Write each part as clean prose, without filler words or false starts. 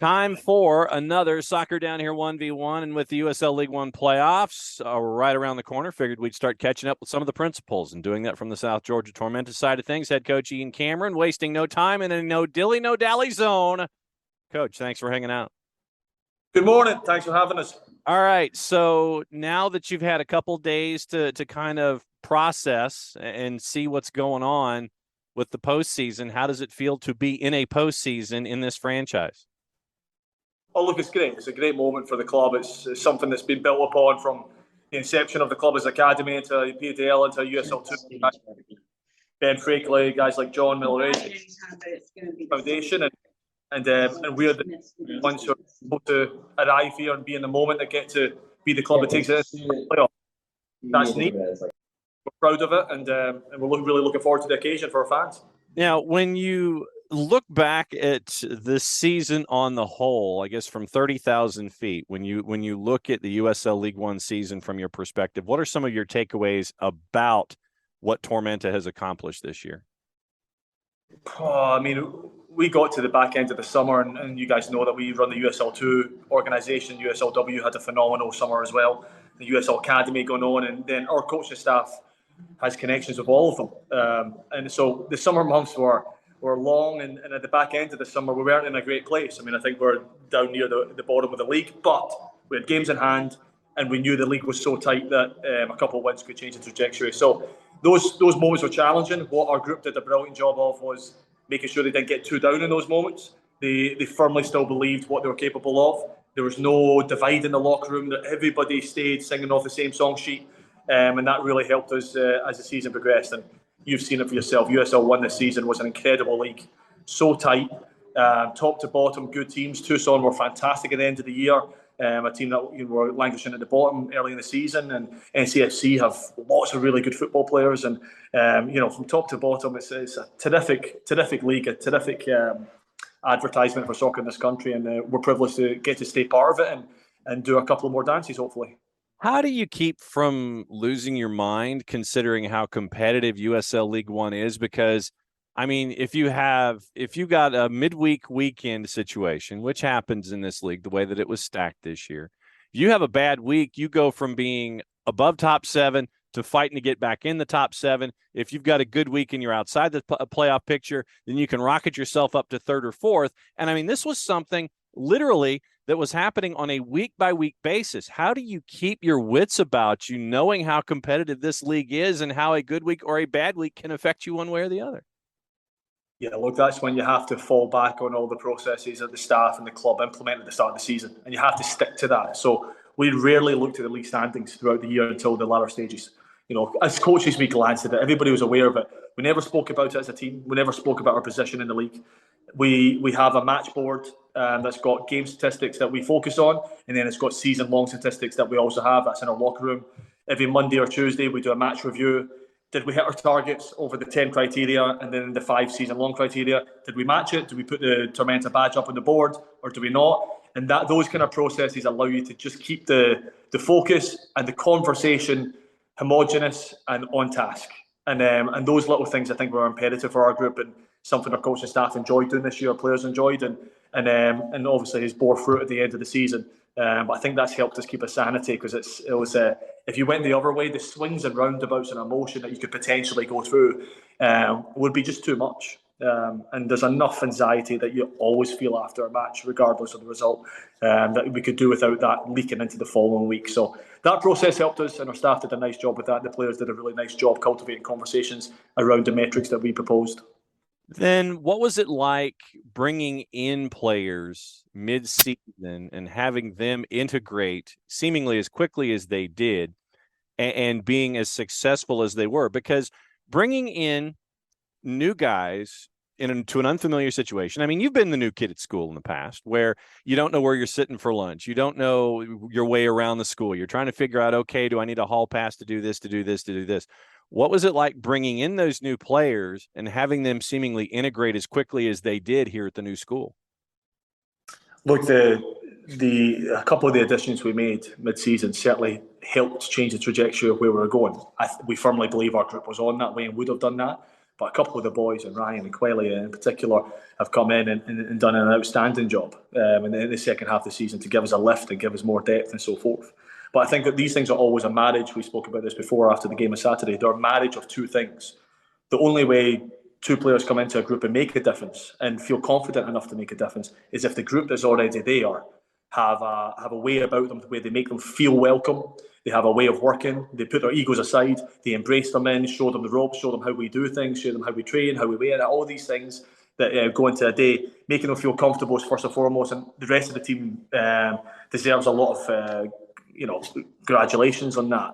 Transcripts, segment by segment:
Time for another Soccer Down Here 1v1, and with the USL League One playoffs right around the corner, figured we'd start catching up with some of the principals, and doing that from the South Georgia Tormenta side of things. Head coach Ian Cameron, wasting no time in a no dilly, no dally zone. Coach, thanks for hanging out. Good morning. Thanks for having us. All right, so now that you've had a couple days to kind of process and see what's going on with the postseason, how does it feel to be in a postseason in this franchise? Oh, look, it's great. It's a great moment for the club. It's something that's been built upon from the inception of the club as academy into PDL into USL2. Ben Frakely, guys like John Miller, foundation, and we're the ones who are able to arrive here and be in the moment that get to be the club that takes it to the playoff. That's neat. We're proud of it, and we're really looking forward to the occasion for our fans. Now, when you look back at this season on the whole, I guess from 30,000 feet, when you look at the USL League One season from your perspective, what are some of your takeaways about what Tormenta has accomplished this year? I mean, we got to the back end of the summer, and you guys know that we run the USL2 organisation. USLW had a phenomenal summer as well. The USL Academy going on, and then our coaching staff has connections with all of them. And so the summer months were long, and at the back end of the summer, we weren't in a great place. I mean, I think we're down near the bottom of the league, but we had games in hand, and we knew the league was so tight that a couple of wins could change the trajectory. So those moments were challenging. What our group did a brilliant job of was making sure they didn't get too down in those moments. They firmly still believed what they were capable of. There was no divide in the locker room, that everybody stayed singing off the same song sheet, and that really helped us as the season progressed. And you've seen it for yourself. USL 1 this season was an incredible league. So tight, top to bottom, good teams. Tucson were fantastic at the end of the year. A team that were languishing at the bottom early in the season. And NCFC have lots of really good football players. And, from top to bottom, it's a terrific league, a terrific advertisement for soccer in this country. And we're privileged to get to stay part of it and do a couple of more dances, hopefully. How do you keep from losing your mind, considering how competitive USL League One is? Because, I mean, if you got a midweek weekend situation, which happens in this league, the way that it was stacked this year, if you have a bad week, you go from being above top 7 to fighting to get back in the top 7. If you've got a good week and you're outside the playoff picture, then you can rocket yourself up to 3rd or 4th. And I mean, this was something literally that was happening on a week-by-week basis. How do you keep your wits about you, knowing how competitive this league is and how a good week or a bad week can affect you one way or the other? Yeah, look, that's when you have to fall back on all the processes that the staff and the club implemented at the start of the season, and you have to stick to that. So we rarely looked at the league standings throughout the year until the latter stages. As coaches, we glanced at it. Everybody was aware of it. We never spoke about it as a team. We never spoke about our position in the league. We have a match board that's got game statistics that we focus on, and then it's got season-long statistics that we also have. That's in our locker room. Every Monday or Tuesday, we do a match review. Did we hit our targets over the 10 criteria and then the 5 season-long criteria? Did we match it? Did we put the Tormenta badge up on the board, or do we not? And those kind of processes allow you to just keep the focus and the conversation homogenous and on task. And those little things, I think, were imperative for our group, and something our coaching staff enjoyed doing this year, our players enjoyed, and obviously has bore fruit at the end of the season. But I think that's helped us keep a sanity, because it was if you went the other way, the swings and roundabouts and emotion that you could potentially go through would be just too much. And there's enough anxiety that you always feel after a match, regardless of the result, that we could do without that leaking into the following week. So that process helped us, and our staff did a nice job with that. The players did a really nice job cultivating conversations around the metrics that we proposed. Then what was it like bringing in players mid-season and having them integrate seemingly as quickly as they did and being as successful as they were? Because bringing in new guys into an unfamiliar situation. I mean, you've been the new kid at school in the past, where you don't know where you're sitting for lunch. You don't know your way around the school. You're trying to figure out, okay, do I need a hall pass to do this, to do this, to do this? What was it like bringing in those new players and having them seemingly integrate as quickly as they did here at the new school? Look, a couple of the additions we made mid-season certainly helped change the trajectory of where we were going. We firmly believe our group was on that way and would have done that. But a couple of the boys, and Ryan and Quelly in particular, have come in and done an outstanding job in the second half of the season to give us a lift and give us more depth and so forth. But I think that these things are always a marriage. We spoke about this before after the game of Saturday. They're a marriage of two things. The only way two players come into a group and make a difference and feel confident enough to make a difference is if the group that's already there have a way about them where they make them feel welcome. They have a way of working. They put their egos aside. They embrace them in, show them the ropes, show them how we do things, show them how we train, how we wear it, all these things that go into a day, making them feel comfortable is first and foremost. And the rest of the team deserves a lot of congratulations on that.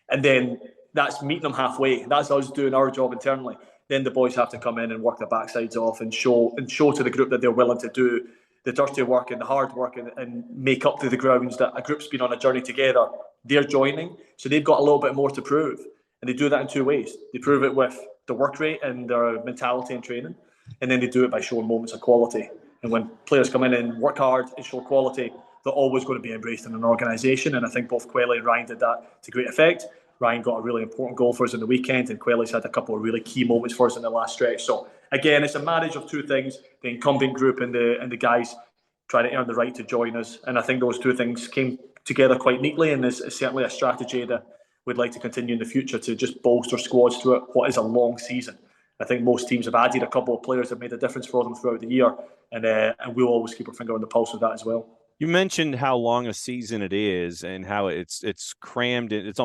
And then that's meeting them halfway. That's us doing our job internally. Then the boys have to come in and work their backsides off and show to the group that they're willing to do the dirty work and the hard work and make up to the grounds that a group's been on a journey together. They're joining, so they've got a little bit more to prove. And they do that in two ways. They prove it with the work rate and their mentality and training, and then they do it by showing moments of quality. And when players come in and work hard and show quality, they're always going to be embraced in an organisation. And I think both Quelly and Ryan did that to great effect. Ryan got a really important goal for us on the weekend, and Quelly's had a couple of really key moments for us in the last stretch. So again, it's a marriage of two things: the incumbent group and the guys trying to earn the right to join us. And I think those two things came together quite neatly, and is certainly a strategy that we'd like to continue in the future to just bolster squads throughout what is a long season. I think most teams have added a couple of players that have made a difference for them throughout the year, and we'll always keep our finger on the pulse of that as well. You mentioned how long a season it is and how it's crammed. It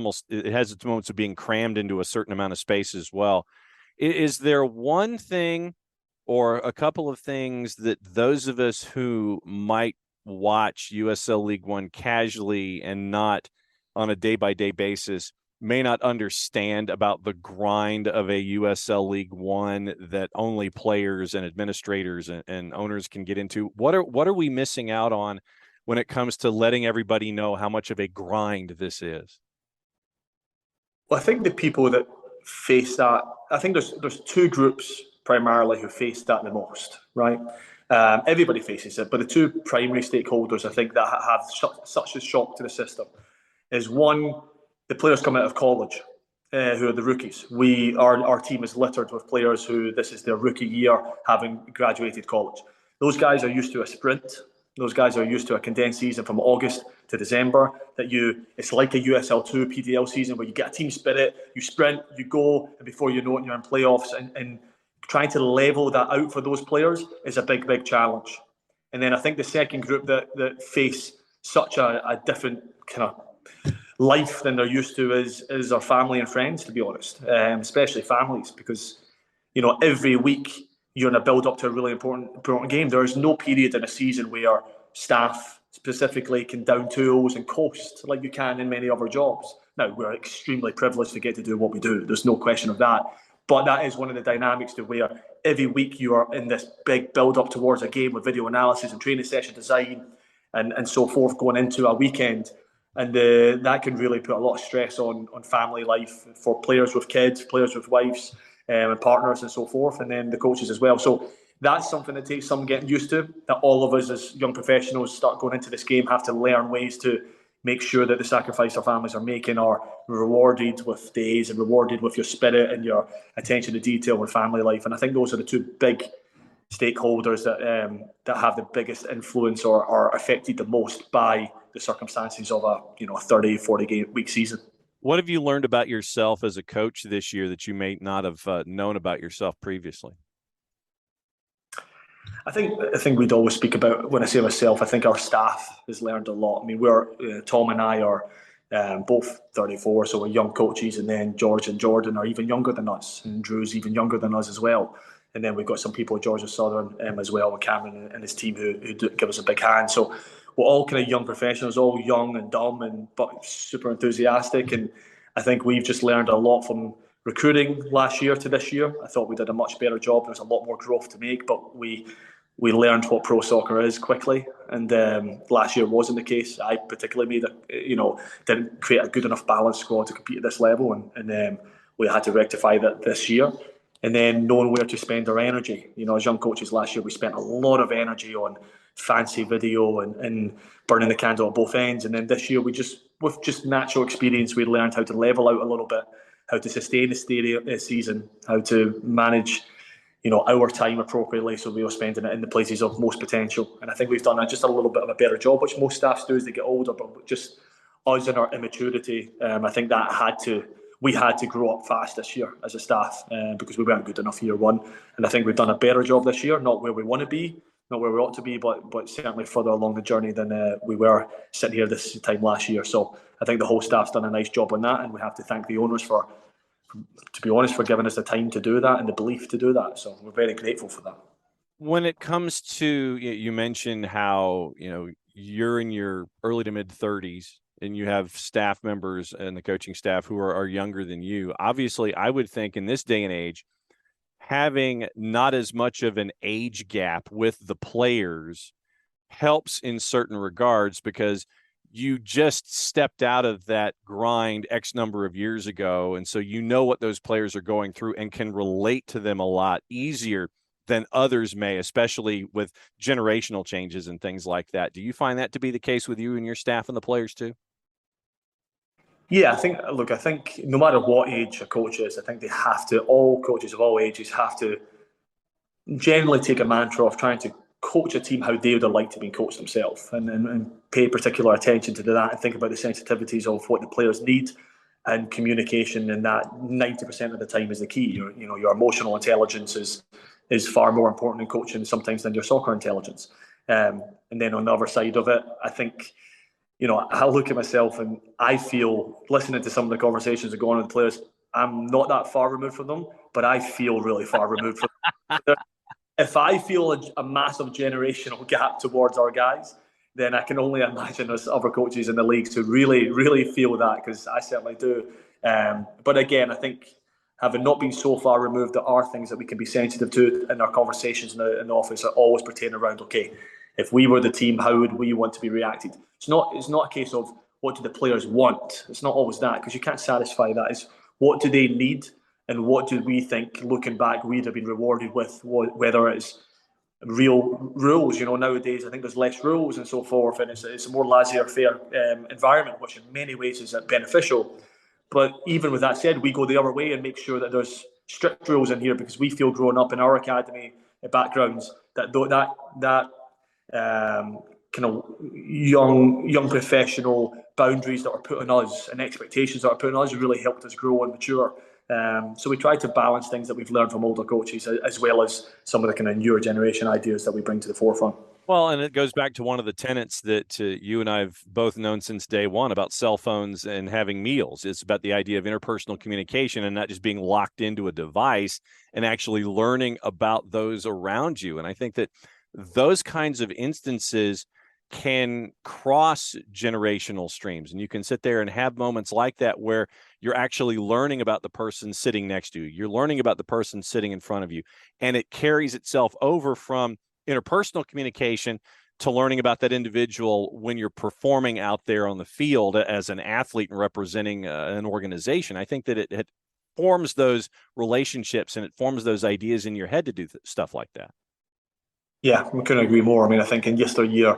has its moments of being crammed into a certain amount of space as well. Is there one thing or a couple of things that those of us who might watch USL League One casually and not on a day-by-day basis may not understand about the grind of a USL League One that only players and administrators and owners can get into? What are we missing out on when it comes to letting everybody know how much of a grind this is? Well, I think the people that face that, I think there's two groups primarily who face that the most, right? Everybody faces it, but the two primary stakeholders I think that have such a shock to the system is one, the players come out of college, who are the rookies. Our team is littered with players who this is their rookie year, having graduated college. Those guys are used to a sprint. Those guys are used to a condensed season from August to December. It's like a USL2 PDL season where you get a team spirit, you sprint, you go, and before you know it, you're in playoffs. And trying to level that out for those players is a big, big challenge. And then I think the second group that face such a different kind of life than they're used to is our family and friends, to be honest, especially families, because every week you're in a build up to a really important game. There is no period in a season where staff specifically can down tools and coast like you can in many other jobs. Now, we're extremely privileged to get to do what we do. There's no question of that. But that is one of the dynamics to where every week you are in this big build up towards a game with video analysis and training session design and so forth going into a weekend. And that can really put a lot of stress on family life for players with kids, players with wives and partners and so forth, and then the coaches as well. So that's something that takes some getting used to, that all of us as young professionals start going into this game have to learn ways to make sure that the sacrifice our families are making are rewarded with days and rewarded with your spirit and your attention to detail and family life. And I think those are the two big stakeholders that have the biggest influence or are affected the most by the circumstances of a 30, 40 week season. What have you learned about yourself as a coach this year that you may not have known about yourself previously? I think we'd always speak about, when I say myself, I think our staff has learned a lot. I mean, Tom and I are both 34, so we're young coaches, and then George and Jordan are even younger than us, and Drew's even younger than us as well. And then we've got some people, George and Southern as well, and Cameron and his team who give us a big hand. So we're all kind of young professionals, all young and dumb, but super enthusiastic. And I think we've just learned a lot from recruiting last year to this year. I thought we did a much better job. There's a lot more growth to make, but we learned what pro soccer is quickly. And last year wasn't the case. I particularly didn't create a good enough balanced squad to compete at this level, and we had to rectify that this year. And then knowing where to spend our energy. As young coaches last year, we spent a lot of energy on fancy video and burning the candle at both ends. And then this year, with just natural experience, we learned how to level out a little bit, how to sustain the season, how to manage, our time appropriately, so we were spending it in the places of most potential. And I think we've done just a little bit of a better job, which most staffs do as they get older. But just us and our immaturity, I think we had to grow up fast this year as a staff, because we weren't good enough year one. And I think we've done a better job this year, not where we want to be, not where we ought to be, but certainly further along the journey than we were sitting here this time last year. So I think the whole staff's done a nice job on that, and we have to thank the owners for giving us the time to do that and the belief to do that. So we're very grateful for that. When it comes to, you mentioned how, you're in your early to mid 30s and you have staff members and the coaching staff who are younger than you. Obviously, I would think in this day and age, having not as much of an age gap with the players helps in certain regards, because you just stepped out of that grind X number of years ago. And so you know what those players are going through and can relate to them a lot easier than others may, especially with generational changes and things like that. Do you find that to be the case with you and your staff and the players too? Yeah, I think no matter what age a coach is, I think all coaches of all ages have to generally take a mantra of trying to coach a team how they would like to be coached themselves, and pay particular attention to that, and think about the sensitivities of what the players need, and communication, and that 90% of the time is the key. Your emotional intelligence is far more important in coaching sometimes than your soccer intelligence. And then on the other side of it, I think, I look at myself and I feel, listening to some of the conversations that go on with the players, I'm not that far removed from them, but I feel really far removed from them. If I feel a massive generational gap towards our guys, then I can only imagine there's other coaches in the leagues who really, really feel that, because I certainly do. But again, I think, having not been so far removed, there are things that we can be sensitive to in our conversations in the office that always pertain around, okay, if we were the team, how would we want to be reacted? It's not a case of what do the players want. It's not always that, because you can't satisfy that. It's what do they need, and what do we think, looking back, we'd have been rewarded with, whether it's real rules. Nowadays I think there's less rules and so forth, and it's a more laissez-faire environment, which in many ways is beneficial. But even with that said, we go the other way and make sure that there's strict rules in here, because we feel, growing up in our academy backgrounds, that kind of young professional boundaries that are put on us and expectations that are put on us really helped us grow and mature. So we try to balance things that we've learned from older coaches, as well as some of the kind of newer generation ideas that we bring to the forefront. Well, and it goes back to one of the tenets that you and I have both known since day one about cell phones and having meals. It's about the idea of interpersonal communication and not just being locked into a device, and actually learning about those around you. And I think that those kinds of instances can cross generational streams, and you can sit there and have moments like that where you're actually learning about the person sitting next to you. You're learning about the person sitting in front of you, and it carries itself over from interpersonal communication to learning about that individual when you're performing out there on the field as an athlete and representing an organization. I think that it forms those relationships, and it forms those ideas in your head to do stuff like that. Yeah, we couldn't agree more. I mean, I think in yesteryear,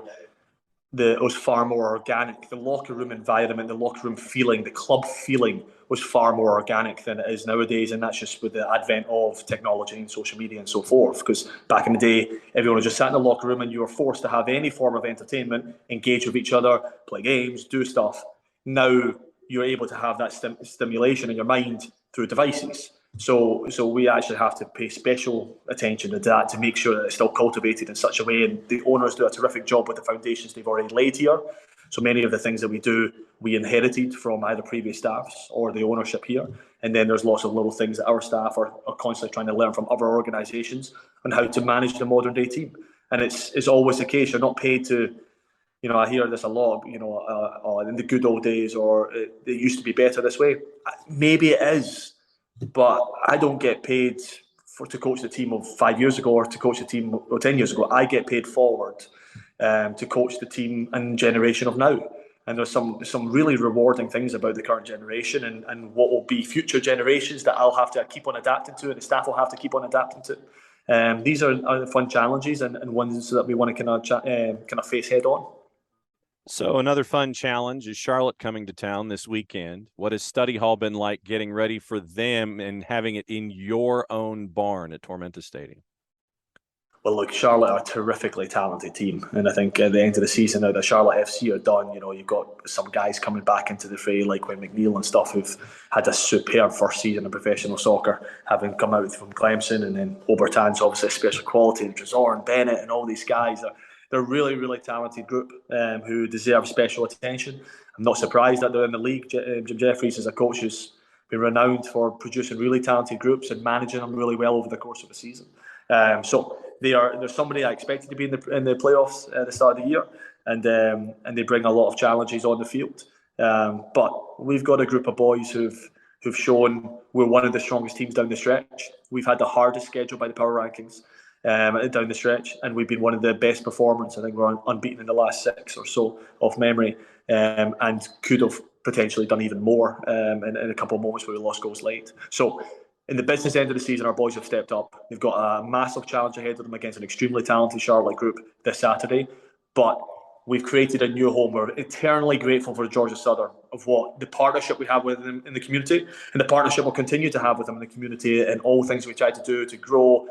it was far more organic. The locker room environment, the locker room feeling, the club feeling was far more organic than it is nowadays. And that's just with the advent of technology and social media and so forth. Because back in the day, everyone was just sat in the locker room and you were forced to have any form of entertainment, engage with each other, play games, do stuff. Now you're able to have that stimulation in your mind through devices. So we actually have to pay special attention to that to make sure that it's still cultivated in such a way. And the owners do a terrific job with the foundations they've already laid here. So many of the things that we do, we inherited from either previous staffs or the ownership here. And then there's lots of little things that our staff are constantly trying to learn from other organisations on how to manage the modern day team. And it's always the case. You're not paid to, I hear this a lot, in the good old days, or it used to be better this way. Maybe it is. But I don't get paid to coach the team of 5 years ago or to coach the team of 10 years ago. I get paid forward to coach the team and generation of now. And there's some really rewarding things about the current generation and what will be future generations that I'll have to keep on adapting to, and the staff will have to keep on adapting to. These are fun challenges and ones that we want to kind of face head on. So another fun challenge is Charlotte coming to town this weekend. What has study hall been like getting ready for them and having it in your own barn at Tormenta Stadium? Well, look, Charlotte are a terrifically talented team, and I think at the end of the season, now that Charlotte FC are done, you've got some guys coming back into the fray, like Wayne McNeil and stuff, who've had a superb first season in professional soccer, having come out from Clemson, and then Obertan's obviously a special quality, and Trezor and Bennett and all these guys. They're a really, really talented group who deserve special attention. I'm not surprised that they're in the league. Jim Jeffries, as a coach, has been renowned for producing really talented groups and managing them really well over the course of the season. So they're somebody I expected to be in the playoffs at the start of the year, and they bring a lot of challenges on the field. But we've got a group of boys who've shown we're one of the strongest teams down the stretch. We've had the hardest schedule by the power rankings down the stretch, and we've been one of the best performers. I think we're unbeaten in the last 6 or so off memory, and could have potentially done even more in a couple of moments where we lost goals late. So in the business end of the season, our boys have stepped up. They've got a massive challenge ahead of them against an extremely talented Charlotte group this Saturday. But we've created a new home. We're eternally grateful for Georgia Southern of what the partnership we have with them in the community, and the partnership we'll continue to have with them in the community, and all things we try to do to grow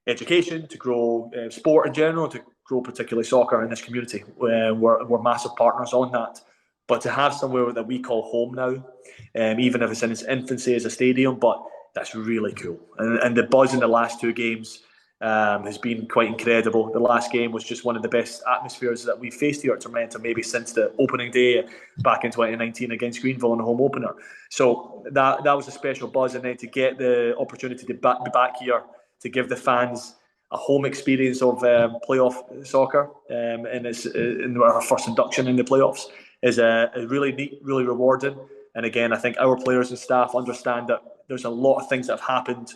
education, to grow sport in general, to grow particularly soccer in this community. We're massive partners on that. But to have somewhere that we call home now, even if it's in its infancy as a stadium, but that's really cool. And the buzz in the last 2 games has been quite incredible. The last game was just one of the best atmospheres that we've faced here at Tormenta, maybe since the opening day back in 2019 against Greenville in the home opener. So that was a special buzz. And then to get the opportunity to be back here, to give the fans a home experience of playoff soccer, and it's in our first induction in the playoffs, is really neat, really rewarding. And again, I think our players and staff understand that there's a lot of things that have happened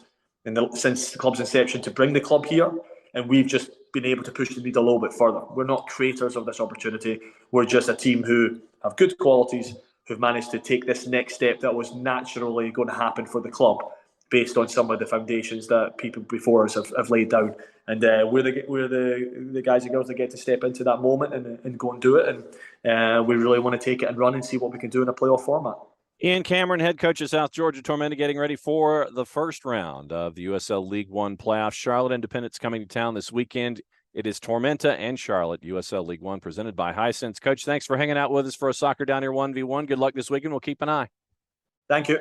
since the club's inception to bring the club here, and we've just been able to push the needle a little bit further. We're not creators of this opportunity. We're just a team who have good qualities, who've managed to take this next step that was naturally going to happen for the club based on some of the foundations that people before us have laid down. And we're the guys and girls that get to step into that moment and go and do it. And we really want to take it and run and see what we can do in a playoff format. Ian Cameron, head coach of South Georgia Tormenta, getting ready for the first round of the USL League One playoffs. Charlotte Independent's coming to town this weekend. It is Tormenta and Charlotte, USL League One, presented by Hisense. Coach, thanks for hanging out with us for a Soccer Down Here 1v1. Good luck this weekend. We'll keep an eye. Thank you.